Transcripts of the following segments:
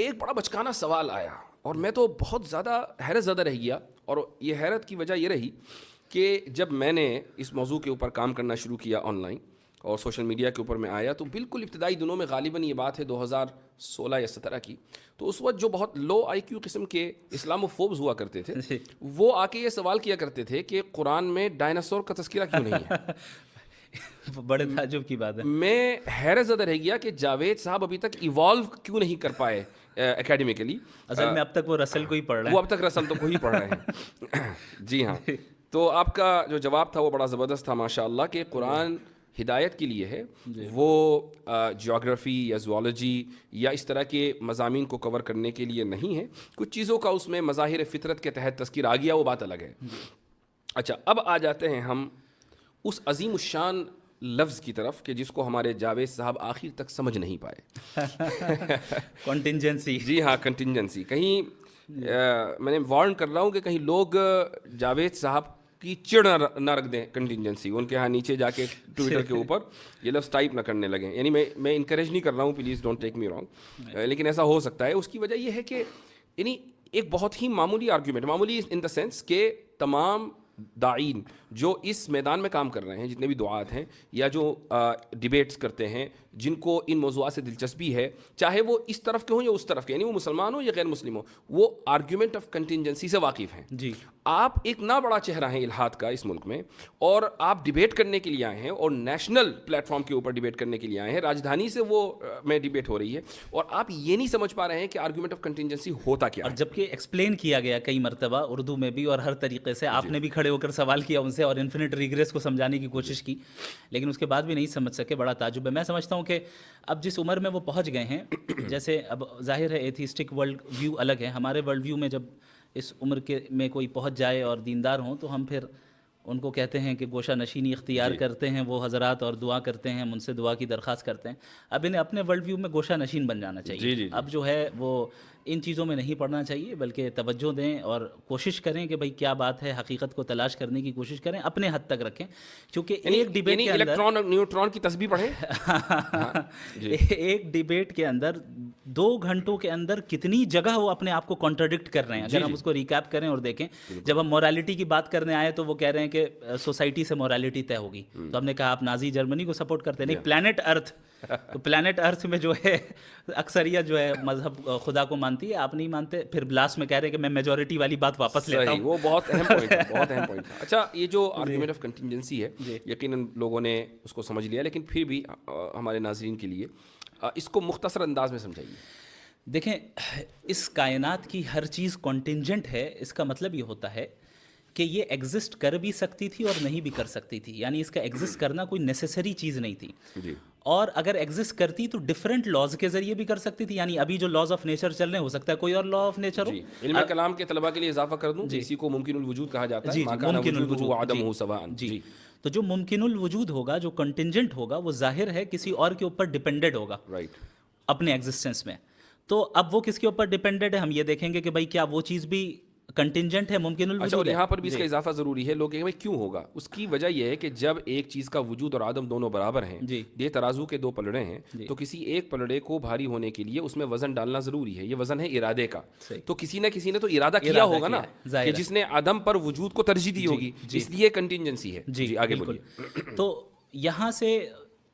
ایک بڑا بچکانا سوال آیا اور میں تو بہت زیادہ حیرت زدہ رہ گیا, اور یہ حیرت کی وجہ یہ رہی کہ جب میں نے اس موضوع کے اوپر کام کرنا شروع کیا آن لائن اور سوشل میڈیا کے اوپر میں آیا, تو بالکل ابتدائی دنوں میں, غالباً یہ بات ہے 2016 یا 17 کی, تو اس وقت جو بہت لو آئی کیو قسم کے اسلامو فوبز ہوا کرتے تھے وہ آ کے یہ سوال کیا کرتے تھے کہ قرآن میں ڈائناسور کا تذکرہ کیوں نہیں ہے. بڑے تعجب کی بات ہے. میں حیرت زدہ رہ گیا کہ جاوید صاحب ابھی تک ایوالو کیوں نہیں کر پائے اکیڈمیکلی. اصل میں اب تک وہ رسل کو ہی پڑھ رہے ہیں. وہ اب تک رسل تو کو ہی پڑھ رہے ہیں. جی ہاں, تو آپ کا جو جواب تھا وہ بڑا زبردست تھا ماشاء اللہ, کہ قرآن ہدایت کے لیے ہے, وہ جیوگرافی یا زوالوجی یا اس طرح کے مضامین کو کور کرنے کے لیے نہیں ہے. کچھ چیزوں کا اس میں مظاہر فطرت کے تحت تذکر آ گیا, وہ بات الگ ہے. اچھا, اب آ جاتے ہیں ہم اس عظیم الشان لفظ کی طرف کہ جس کو ہمارے جاوید صاحب آخر تک سمجھ نہیں پائے. کنٹینجنسی. جی ہاں, کنٹینجنسی. کہیں میں نے وارن کر رہا ہوں کہ کہیں لوگ جاوید صاحب کی چڑ نہ رکھ دیں کنٹینجنسی, ان کے ہاں نیچے جا کے ٹویٹر کے اوپر یہ لفظ ٹائپ نہ کرنے لگیں. یعنی میں انکریج نہیں کر رہا ہوں, please don't take me wrong, لیکن ایسا ہو سکتا ہے. اس کی وجہ یہ ہے کہ یعنی ایک بہت ہی معمولی آرگیومنٹ, معمولی ان دا سینس کہ تمام داعین جو اس میدان میں کام کر رہے ہیں, جتنے بھی دعات ہیں یا جو ڈیبیٹس کرتے ہیں, جن کو ان موضوعات سے دلچسپی ہے, چاہے وہ اس طرف کے ہوں یا اس طرف کے, یعنی وہ مسلمان ہوں یا غیر مسلم ہوں, وہ آرگیومنٹ آف کنٹینجنسی سے واقف ہیں. جی, آپ ایک نہ بڑا چہرہ ہیں الہاد کا اس ملک میں, اور آپ ڈیبیٹ کرنے کے لیے آئے ہیں, اور نیشنل پلیٹ فارم کے اوپر ڈیبیٹ کرنے کے لیے آئے ہیں. راجدھانی سے وہ میں ڈیبیٹ ہو رہی ہے, اور آپ یہ نہیں سمجھ پا رہے ہیں کہ آرگیومنٹ آف کنٹینجنسی ہوتا کیا ہے. اور جبکہ ایکسپلین کیا گیا کئی مرتبہ اردو میں بھی اور ہر طریقے سے, آپ نے بھی کھڑے ہو کر سوال کیا ان سے اور انفینٹ ریگریس کو سمجھانے کی کوشش کی, لیکن اس کے بعد بھی نہیں سمجھ سکے. بڑا تعجب ہے. میں سمجھتا ہوں کہ اب جس عمر میں وہ پہنچ گئے ہیں, جیسے اب ظاہر ہے ایتھیسٹک ورلڈ ویو الگ ہے, ہمارے ورلڈ ویو میں جب اس عمر کے میں کوئی پہنچ جائے اور دیندار ہوں تو ہم پھر ان کو کہتے ہیں کہ گوشہ نشینی اختیار کرتے ہیں وہ حضرات, اور دعا کرتے ہیں, ہم ان سے دعا کی درخواست کرتے ہیں. اب انہیں اپنے ورلڈ ویو میں گوشہ نشین بن جانا چاہیے. اب جو ہے وہ ان چیزوں میں نہیں پڑنا چاہیے, بلکہ توجہ دیں اور کوشش کریں کہ بھئی کیا بات ہے, حقیقت کو تلاش کرنے کی کوشش کریں, اپنے حد تک رکھیں. کیونکہ ایک ڈیبیٹ کے اندر الیکٹران اور نیوٹران کی تسبیح پڑھیں. ایک ڈیبیٹ کے اندر 2 گھنٹوں کے اندر کتنی جگہ وہ اپنے آپ کو کانٹرڈکٹ کر رہے ہیں. اگر ہم اس کو ریکیپ کریں اور دیکھیں, جب ہم مورالٹی کی بات کرنے آئے تو وہ کہہ رہے ہیں کہ سوسائٹی سے مورالٹی طے ہوگی, تو ہم نے کہا آپ نازی جرمنی کو سپورٹ کرتے ہیں. نہیں, پلانٹ ارتھ, تو پلانٹ ارتھ میں جو ہے اکثریت جو ہے مذہب خدا کو مانتی ہے, آپ نہیں مانتے. پھر لاسٹ میں کہہ رہے ہیں کہ میں میجورٹی والی بات واپس لیتا ہوں. وہ بہت اہم پوائنٹ ہے, بہت اہم پوائنٹ ہے. اچھا, یہ جو آرگیومنٹ آف کنٹینجنسی ہے, یقیناً لوگوں نے اس کو سمجھ لیا, لیکن پھر بھی ہمارے ناظرین کے لیے اس کو مختصر انداز میں سمجھائیے. دیکھیں, اس کائنات کی ہر چیز کنٹینجنٹ ہے. اس کا مطلب یہ ہوتا ہے کہ یہ ایگزسٹ کر بھی سکتی تھی اور نہیں بھی کر سکتی تھی, یعنی اس کا ایگزسٹ کرنا کوئی نیسیسری چیز نہیں تھی. اور اگر ایگزسٹ کرتی تو ڈفرینٹ لاز کے ذریعے بھی کر سکتی تھی. یعنی ابھی جو لاز آف نیچر چل رہے ہیں, ہو سکتا ہے کوئی اور لا آف نیچر ہو. علم کلام کے طلباء کے لیے اضافہ کر دوں, اسی کو ممکن الوجود کہا جاتا ہے. ممکن الوجود, عدم ہو سواء. جی, تو جو ممکن الوجود ہوگا, جو کنٹینجنٹ ہوگا, وہ ظاہر ہے کسی اور کے اوپر ڈپینڈڈ ہوگا اپنے ایگزسٹنس میں. تو اب وہ کس کے اوپر ڈپینڈڈ ہے, ہم یہ دیکھیں گے کہ بھائی کیا وہ چیز بھی کنٹینجنٹ ہے, ممکن الوجود ہے. یہاں پر بھی اس کا اضافہ ضروری ہے. لوگ کہیں بھائی کیوں ہوگا, اس کی وجہ یہ ہے کہ جب ایک چیز کا وجود اور عدم دونوں برابر ہیں, یہ ترازو کے 2 پلڑے ہیں, تو کسی ایک پلڑے کو بھاری ہونے کے لیے اس میں وزن ڈالنا ضروری ہے. یہ وزن ہے ارادے کا. تو کسی نہ تو ارادہ کیا ہوگا نا, کہ جس نے عدم پر وجود کو ترجیح دی ہوگی, اس لیے کنٹینجنسی ہے. جی آگے بولیے. تو یہاں سے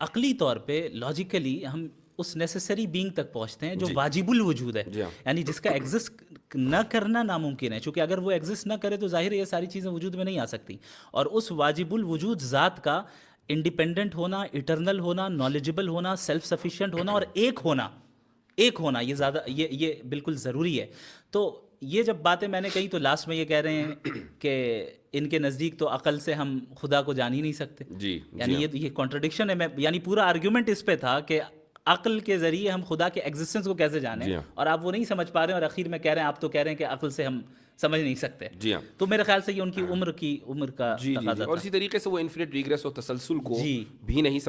عقلی طور پہ لاجیکلی ہم اس نیسیسری بینگ تک پہنچتے ہیں جو واجب الوجود ہے, یعنی جس کا ایگزسٹ نہ کرنا ناممکن ہے. چونکہ اگر وہ ایگزسٹ نہ کرے تو ظاہر ہے یہ ساری چیزیں وجود میں نہیں آ سکتی. اور اس واجب الوجود ذات کا انڈیپینڈنٹ ہونا, ایٹرنل ہونا, نالجبل ہونا, سیلف سفیشینٹ ہونا اور ایک ہونا یہ زیادہ یہ بالکل ضروری ہے. تو یہ جب باتیں میں نے کہی تو لاسٹ میں یہ کہہ رہے ہیں کہ ان کے نزدیک تو عقل سے ہم خدا کو جان ہی نہیں سکتے. یعنی یہ کانٹرڈکشن ہے. یعنی پورا آرگیومنٹ اس پہ تھا کہ عقل کے ذریعے ہم خدا کے ایگزسٹنس کو کیسے جانیں, اور آپ وہ نہیں سمجھ پا رہے ہیں, اور اخیر میں کہہ رہے ہیں آپ تو کہہ رہے ہیں کہ عقل سے ہم سمجھ نہیں سکتے. تو میرے خیال سے یہ ان کی عمر کا تقاضا تھا. اور اسی طریقے سے وہ انفینٹ ریگریس اور تسلسل کو بھی نہیں سمجھ